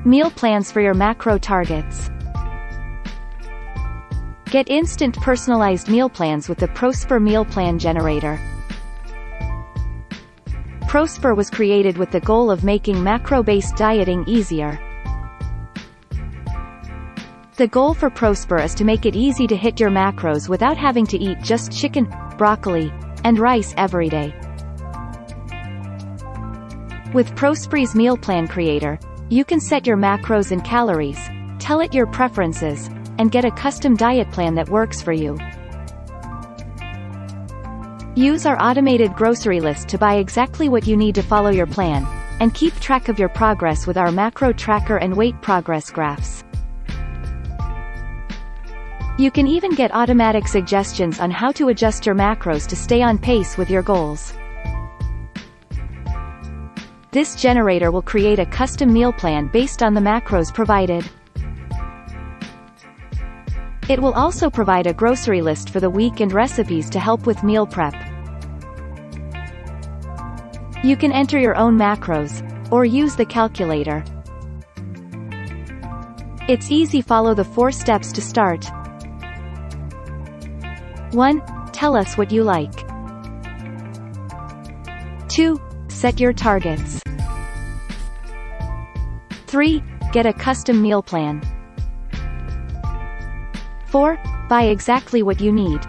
Meal plans for your macro targets. Get instant personalized meal plans with the Prospre Meal Plan Generator. Prospre was created with the goal of making macro-based dieting easier. The goal for Prospre is to make it easy to hit your macros without having to eat just chicken, broccoli, and rice every day. With Prospre's Meal Plan Creator, you can set your macros and calories, tell it your preferences, and get a custom diet plan that works for you. Use our automated grocery list to buy exactly what you need to follow your plan, and keep track of your progress with our macro tracker and weight progress graphs. You can even get automatic suggestions on how to adjust your macros to stay on pace with your goals. This generator will create a custom meal plan based on the macros provided. It will also provide a grocery list for the week and recipes to help with meal prep. You can enter your own macros, or use the calculator. It's easy. Follow the 4 steps to start. 1. Tell us what you like. 2. Set your targets. 3. Get a custom meal plan. 4. Buy exactly what you need.